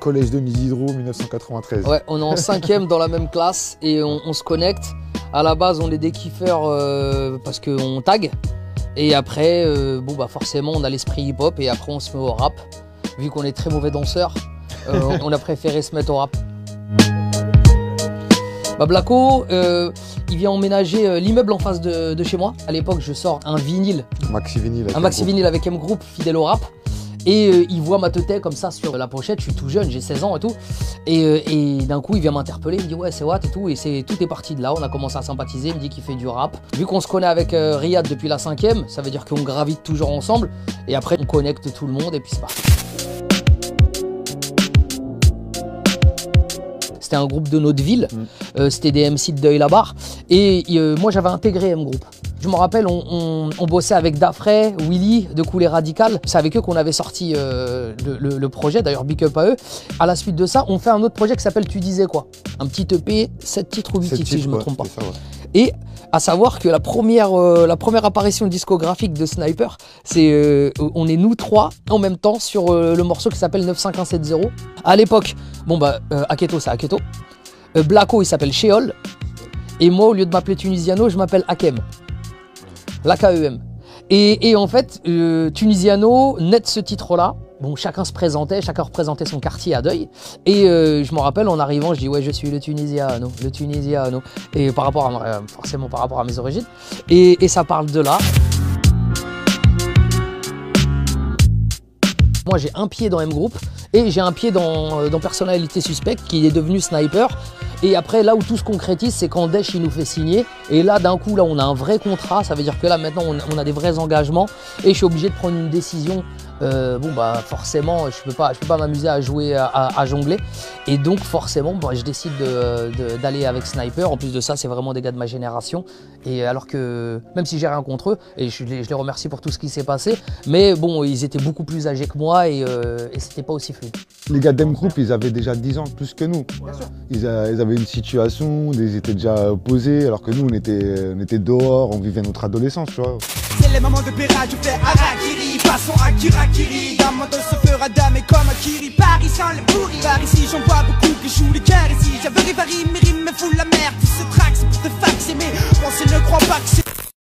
collège de Nidhidro, 1993. Ouais, on est en 5e dans la même classe et on se connecte. À la base, on est des kiffeurs parce qu'on tag. Et après, bon bah forcément, on a l'esprit hip-hop et après on se met au rap. Vu qu'on est très mauvais danseurs, on a préféré se mettre au rap. Bah Blacko, il vient emménager l'immeuble en face de chez moi. À l'époque, je sors un vinyle. Un maxi vinyle avec M Group, fidèle au rap. Et il voit ma tête comme ça sur la pochette, je suis tout jeune, j'ai 16 ans et tout. Et d'un coup, il vient m'interpeller, il me dit ouais, c'est Watt et tout. Et tout est parti de là, on a commencé à sympathiser, il me dit qu'il fait du rap. Vu qu'on se connaît avec Riyad depuis la 5e, ça veut dire qu'on gravite toujours ensemble. Et après, on connecte tout le monde et puis c'est parti. C'était un groupe de notre ville, c'était des MC de Deuil-la-Barre. Et moi, j'avais intégré M Group. Je me rappelle, on bossait avec Dafray, Willy de Coulé Radical. C'est avec eux qu'on avait sorti le projet, d'ailleurs big up à eux. À la suite de ça, on fait un autre projet qui s'appelle Tu disais quoi. Un petit EP, 7 titres ou 8 titres si je ne me trompe pas. Ça, ouais. Et à savoir que la première apparition discographique de Sniper, c'est on est nous trois en même temps sur le morceau qui s'appelle 95170. À l'époque, bon bah Aketo c'est Aketo. Blacko il s'appelle Sheol. Et moi au lieu de m'appeler Tunisiano, je m'appelle Hakem. L'AKEM. Et en fait, Tunisiano, net ce titre-là, bon, chacun se présentait, chacun représentait son quartier à Deuil. Et je me rappelle, en arrivant, je dis ouais, je suis le Tunisiano. Et par rapport à, forcément par rapport à mes origines. Et ça parle de là. Moi, j'ai un pied dans M Group et j'ai un pied dans Personnalité Suspecte qui est devenu Sniper. Et après, là où tout se concrétise, c'est quand Desh il nous fait signer. Et là, d'un coup, là, on a un vrai contrat. Ça veut dire que là, maintenant, on a des vrais engagements. Et je suis obligé de prendre une décision. Bon, bah, forcément, je peux pas m'amuser à jouer, à jongler. Et donc, forcément, bah, je décide d'aller avec Sniper. En plus de ça, c'est vraiment des gars de ma génération. Et alors que, même si j'ai rien contre eux, et je les remercie pour tout ce qui s'est passé, mais bon, ils étaient beaucoup plus âgés que moi et c'était pas aussi fluide. Les gars d'M Group, ils avaient déjà 10 ans plus que nous. Ils avaient une situation, ils étaient déjà posés, alors que nous, on était dehors, on vivait notre adolescence, tu vois. C'est les moments de Béra, je fais Harakiri, passons à Kirakiri. D'un moto se fera damer comme Akiri. Paris sans les pourris, par ici j'en vois beaucoup qui jouent les cœurs ici. J'avais rivari, mes rimes me fout la merde. Tout ce track c'est pour te faxer, mais on ne croit pas que c'est...